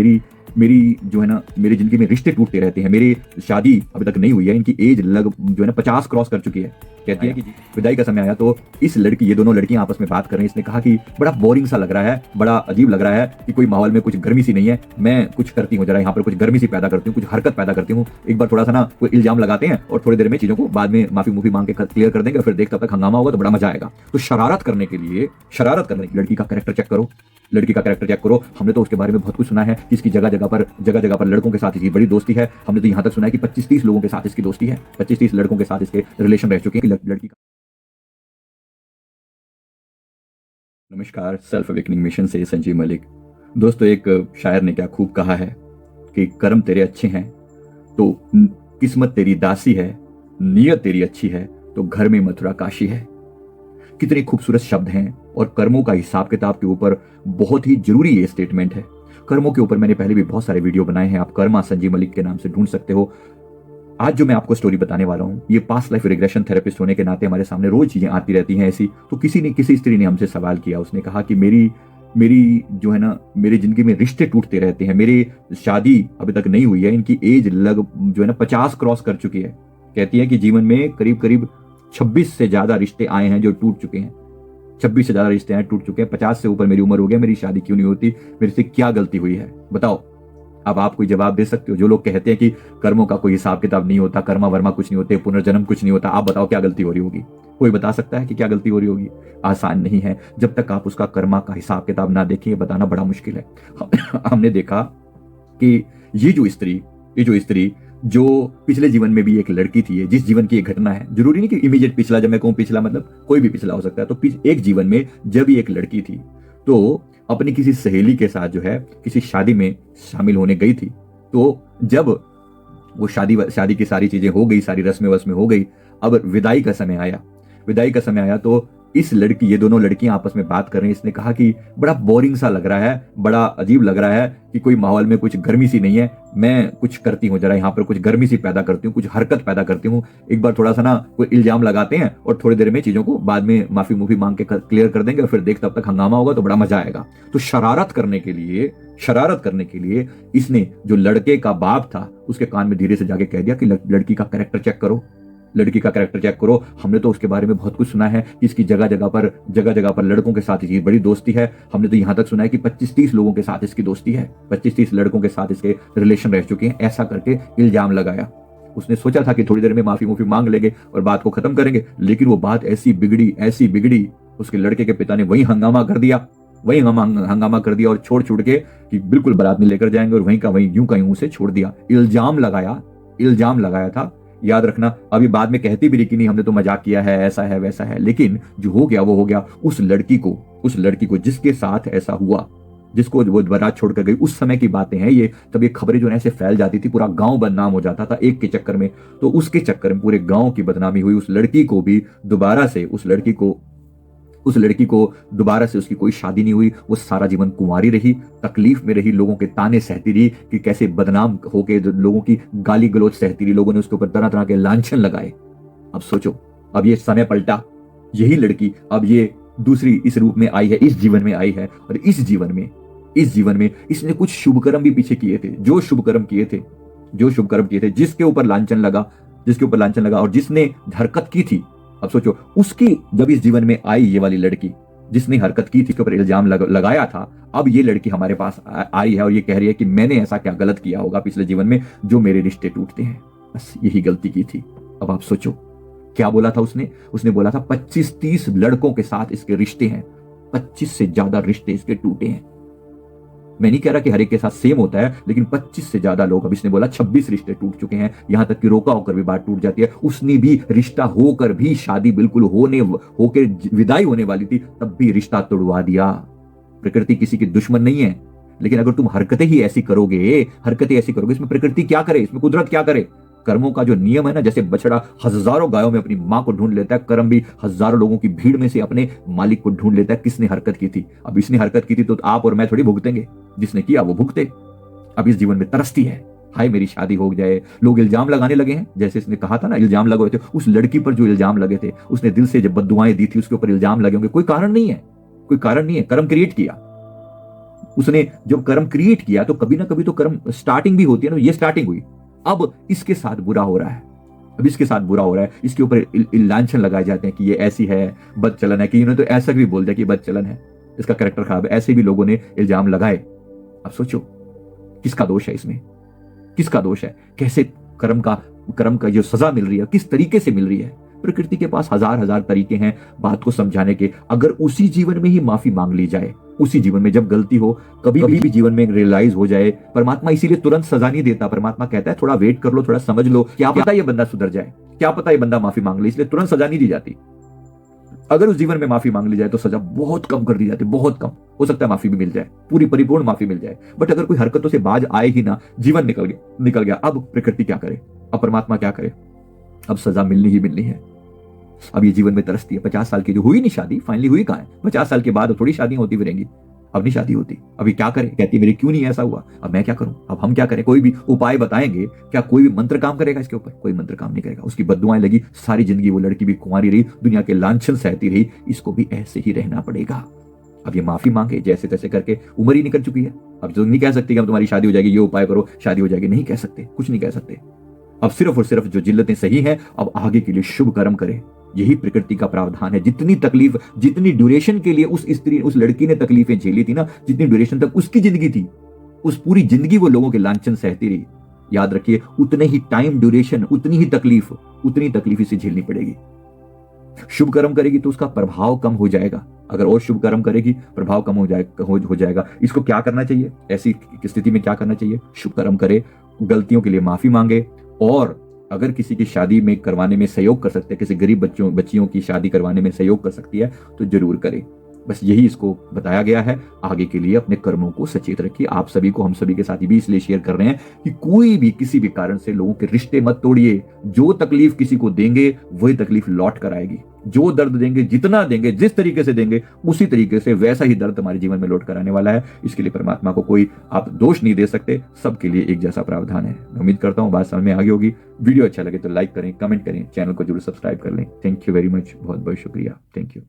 मेरी मेरी जो है ना मेरी जिंदगी में रिश्ते टूटते रहते हैं। मेरी शादी अभी तक नहीं हुई है, इनकी एज जो है ना 50 क्रॉस कर चुकी है। कहती है कि विदाई का समय आया तो ये दोनों लड़कियां आपस में बात कर रही हैं। इसने कहा कि बड़ा बोरिंग सा लग रहा है, बड़ा अजीब लग रहा है कि कोई माहौल में कुछ गर्मी सी नहीं है। मैं कुछ करती हूँ, जरा यहाँ पर कुछ गर्मी सी पैदा करती हूँ, कुछ हरकत पैदा करती हूँ। एक बार थोड़ा सा ना कोई इल्जाम लगाते हैं और थोड़ी देर में चीजों को बाद में माफी मुफी मांग के क्लियर कर देंगे और फिर देख तब तक हंगामा होगा तो बड़ा मजा आएगा। तो शरारत करने की लड़की का कैरेक्टर चेक करो, लड़की का कैरेक्टर चेक करो। हमने तो उसके बारे में बहुत कुछ सुना है कि इसकी जगह जगह पर लड़कों के साथ इसकी बड़ी दोस्ती है। हमने तो यहाँ तक सुना है कि 25-30 लोगों के साथ इसकी दोस्ती है, 25-30 लड़कों के साथ इसके रिलेशन रह चुके हैं। लड़की का नमस्कार, सेल्फ अवेकनिंग मिशन से संजीव मलिक। दोस्तों, एक शायर ने क्या खूब कहा है कि कर्म तेरे अच्छे हैं तो किस्मत तेरी दासी है, नीयत तेरी अच्छी है तो घर में मथुरा काशी है। कितने खूबसूरत शब्द हैं और कर्मों का हिसाब किताब के ऊपर बहुत ही जरूरी ये स्टेटमेंट है। कर्मों के ऊपर मैंने पहले भी बहुत सारे वीडियो बनाए हैं, आप कर्मा संजीव मलिक के नाम से ढूंढ सकते हो। आज जो मैं आपको स्टोरी बताने वाला हूं, ये पास्ट लाइफ रिग्रेशन थेरेपिस्ट होने के नाते हमारे सामने रोज चीजें आती रहती हैं ऐसी। तो किसी स्त्री ने हमसे सवाल किया, उसने कहा कि मेरी जो है ना मेरी जिंदगी में रिश्ते टूटते रहते हैं। मेरी शादी अभी तक नहीं हुई है, इनकी एज जो है ना 50 क्रॉस कर चुकी है। कहती है कि जीवन में करीब 26 से ज्यादा रिश्ते आए हैं जो टूट चुके हैं। 26 से ज्यादा रिश्ते हैं टूट चुके हैं। 50 से ऊपर मेरी उम्र हो गया, मेरी शादी क्यों नहीं होती, मेरे से क्या गलती हुई है बताओ। अब आप कोई जवाब दे सकते हो? जो लोग कहते हैं कि कर्मों का कोई हिसाब किताब नहीं होता, कर्मा वर्मा कुछ नहीं होते, पुनर्जन्म कुछ नहीं होता, आप बताओ क्या गलती हो रही होगी? कोई बता सकता है कि क्या गलती हो रही होगी? आसान नहीं है। जब तक आप उसका कर्मा का हिसाब किताब ना देखें, बताना बड़ा मुश्किल है। हमने देखा कि ये जो स्त्री जो पिछले जीवन में भी एक लड़की थी, जिस जीवन की एक घटना है, जरूरी नहीं कि इमीडिएट पिछला, जब मैं कहूं पिछला मतलब कोई भी पिछला हो सकता है। तो एक जीवन में जब ये एक लड़की थी तो अपनी किसी सहेली के साथ जो है किसी शादी में शामिल होने गई थी। तो जब वो शादी की सारी चीजें हो गई, सारी रस्में वस्में हो गई, अब विदाई का समय आया तो ये दोनों लड़कियां आपस में बात कर रही हैं। इसने कहा कि बड़ा बोरिंग सा लग रहा है, बड़ा अजीब लग रहा है कि कोई माहौल में कुछ गर्मी सी नहीं है। मैं कुछ करती हूँ, जरा यहाँ पर कुछ गर्मी सी पैदा करती हूँ, कुछ हरकत पैदा करती हूँ। एक बार थोड़ा सा ना कोई इल्जाम लगाते हैं और थोड़ी देर में चीजों को बाद में माफी मुफी मांग के क्लियर कर देंगे और फिर देख तब तक हंगामा होगा तो बड़ा मजा आएगा। तो शरारत करने के लिए इसने जो लड़के का बाप था उसके कान में धीरे से जाके कह दिया कि लड़की का कैरेक्टर चेक करो। हमने तो उसके बारे में बहुत कुछ सुना है कि इसकी जगह जगह पर लड़कों के साथ इसकी बड़ी दोस्ती है। हमने तो यहाँ तक सुना है कि 25-30 लोगों के साथ इसकी दोस्ती है, 25-30 लड़कों के साथ इसके रिलेशन रह चुके हैं। ऐसा करके इल्जाम लगाया। उसने सोचा था कि थोड़ी देर में माफी मुफी मांग लेंगे और बात को खत्म करेंगे, लेकिन वो बात ऐसी बिगड़ी उसके लड़के के पिता ने वही हंगामा कर दिया और छोड़ के कि बिल्कुल बारात में लेकर जाएंगे और वहीं का वहीं यूं का यूं से छोड़ दिया। इल्जाम लगाया था। याद रखना, अभी बाद में कहती भी रही कि नहीं हमने तो मजाक किया है, ऐसा है वैसा है, लेकिन जो हो गया वो हो गया। उस लड़की को जिसके साथ ऐसा हुआ, जिसको वो बारात छोड़कर गई, उस समय की बातें हैं ये। तब ये खबरें जो है ऐसे फैल जाती थी, पूरा गांव बदनाम हो जाता था एक के चक्कर में। तो उसके चक्कर में पूरे गांव की बदनामी हुई। उस लड़की को दोबारा से उसकी कोई शादी नहीं हुई। वो सारा जीवन कुंवारी रही, तकलीफ में रही, लोगों के ताने सहती रही कि कैसे बदनाम होके लोगों की गाली गलौज सहती रही। लोगों ने उसके ऊपर तरह तरह के लांछन लगाए। अब सोचो, अब ये समय पलटा। यही लड़की अब ये दूसरी इस रूप में आई है, इस जीवन में आई है। और इस जीवन में इसने कुछ शुभ कर्म भी पीछे किए थे, जो शुभ कर्म किए थे, जिसके ऊपर लांछन लगा और जिसने हरकत की थी। अब सोचो, उसकी जब इस जीवन में आई ये वाली लड़की जिसने हरकत की थी, उसके ऊपर इल्जाम लगाया था, अब ये लड़की हमारे पास आई है और ये कह रही है कि मैंने ऐसा क्या गलत किया होगा पिछले जीवन में जो मेरे रिश्ते टूटते हैं, बस यही गलती की थी। अब आप सोचो क्या बोला था उसने बोला था 25-30 लड़कों के साथ इसके रिश्ते हैं, 25 से ज्यादा रिश्ते इसके टूटे हैं। मैं नहीं कह रहा कि हर एक के साथ सेम होता है, लेकिन 25 से ज्यादा लोग, अब इसने बोला 26 रिश्ते टूट चुके हैं। यहां तक कि रोका होकर भी बात टूट जाती है। उसने भी रिश्ता होकर भी, शादी बिल्कुल होकर विदाई होने वाली थी, तब भी रिश्ता तोड़वा दिया। प्रकृति किसी की दुश्मन नहीं है, लेकिन अगर तुम हरकतें ऐसी करोगे, इसमें प्रकृति क्या करे, इसमें कुदरत क्या करे? कर्मों का जो नियम है ना, जैसे बछड़ा हजारों गायों में अपनी मां को ढूंढ लेता है, कर्म भी हजारों लोगों की भीड़ में से अपने मालिक को ढूंढ लेता है। किसने हरकत की थी? अब इसने हरकत की थी तो आप और मैं थोड़ी भुगतेंगे, जिसने किया वो भुगते। अब इस जीवन में तरसती है, हाय मेरी शादी हो जाए। लोग इल्जाम लगाने लगे हैं, जैसे इसने कहा था ना इल्जाम लगे थे। उस लड़की पर जो इल्जाम लगे थे, उसने दिल से जब बद्दुआएं दी थी, उसके ऊपर इल्जाम लगे होंगे। कोई कारण नहीं है, कर्म क्रिएट किया। उसने जब कर्म क्रिएट किया तो कभी ना कभी तो कर्म स्टार्टिंग भी होती है ना, ये स्टार्टिंग हुई। अब इसके साथ बुरा हो रहा है, अब इसके साथ बुरा हो रहा है, इसके ऊपर लांछन लगाए जाते हैं कि ये ऐसी है, बदचलन है, कि इन्होंने तो ऐसा भी बोल दिया कि बदचलन है, इसका कैरेक्टर खराब है, ऐसे भी लोगों ने इल्जाम लगाए। अब सोचो किसका दोष है इसमें, किसका दोष है? कैसे कर्म का जो सजा मिल रही है किस तरीके से मिल रही है? प्रकृति के पास हजार हजार तरीके हैं बात को समझाने के। अगर उसी जीवन में ही माफी मांग ली जाए, उसी जीवन में जब गलती हो, कभी भी जीवन में रियलाइज हो जाए, परमात्मा इसीलिए तुरंत सजा नहीं देता। परमात्मा कहता है थोड़ा वेट कर लो, थोड़ा समझ लो, क्या पता ये बंदा सुधर जाए, क्या पता ये बंदा माफी मांग ले, इसलिए तुरंत सजा नहीं दी जाती। अगर उस जीवन में माफी मांग ली जाए तो सजा बहुत कम कर दी जाती, बहुत कम। हो सकता है माफी भी मिल जाए, पूरी परिपूर्ण माफी मिल जाए, बट अगर कोई हरकतों से बाज आए ही ना, जीवन निकल गया। अब प्रकृति क्या करे, अब परमात्मा क्या करे? अब सजा मिलनी ही मिलनी है। अब ये जीवन में तरसती है। 50 साल की जो हुई नहीं शादी, फाइनली हुई कहां है? 50 साल के बाद थोड़ी शादियां होती फिरेंगी, अब नहीं शादी होती। अभी क्या करे? कहती है मेरे क्यों नहीं ऐसा हुआ, अब मैं क्या करूं, अब हम क्या करें? कोई भी उपाय बताएंगे क्या? कोई भी मंत्र काम करेगा इसके ऊपर? कोई मंत्र काम नहीं करेगा। उसकी बद्दुआएं लगी, सारी जिंदगी वो लड़की भी कुंवारी रही, दुनिया के लांछन सहती रही, इसको भी ऐसे ही रहना पड़ेगा। अब ये माफी मांगे जैसे तैसे करके, उम्र ही निकल चुकी है। अब जो नहीं कह सकती कि अब तुम्हारी शादी हो जाएगी, ये उपाय करो शादी हो जाएगी, नहीं कह सकते, कुछ नहीं कह सकते। अब सिर्फ और सिर्फ जो जिल्लतें सही हैं, अब आगे के लिए शुभ कर्म करें। यही प्रकृति का प्रावधान है। जितनी तकलीफ, जितनी ड्यूरेशन के लिए उस लड़की ने तकलीफें झेली थी ना, जितनी ड्यूरेशन तक उसकी जिंदगी थी, उस पूरी जिंदगी वो लोगों के लांछन सहती रही। याद रखिए, उतने ही टाइम ड्यूरेशन, उतनी ही तकलीफ इसे झेलनी पड़ेगी। शुभ कर्म करेगी तो उसका प्रभाव कम हो जाएगा। अगर और शुभ कर्म करेगी, प्रभाव कम हो जाएगा। इसको क्या करना चाहिए? ऐसी स्थिति में क्या करना चाहिए? शुभ कर्म करे, गलतियों के लिए माफी मांगे, और अगर किसी की शादी में करवाने में सहयोग कर सकते हैं, किसी गरीब बच्चियों की शादी करवाने में सहयोग कर सकती है तो जरूर करें। बस यही इसको बताया गया है। आगे के लिए अपने कर्मों को सचेत रखिए। आप सभी को, हम सभी के साथ भी इसलिए शेयर कर रहे हैं कि कोई भी किसी भी कारण से लोगों के रिश्ते मत तोड़िए। जो तकलीफ किसी को देंगे वही तकलीफ लौट कर आएगी। जो दर्द देंगे, जितना देंगे, जिस तरीके से देंगे, उसी तरीके से वैसा ही दर्द हमारे जीवन में लौट कर आने वाला है। इसके लिए परमात्मा को कोई आप दोष नहीं दे सकते, सबके लिए एक जैसा प्रावधान है। मैं उम्मीद करता हूं बात समझ में आ गई होगी। वीडियो अच्छा लगे तो लाइक करें, कमेंट करें, चैनल को जरूर सब्सक्राइब कर लें। थैंक यू वेरी मच, बहुत बहुत शुक्रिया। Thank you.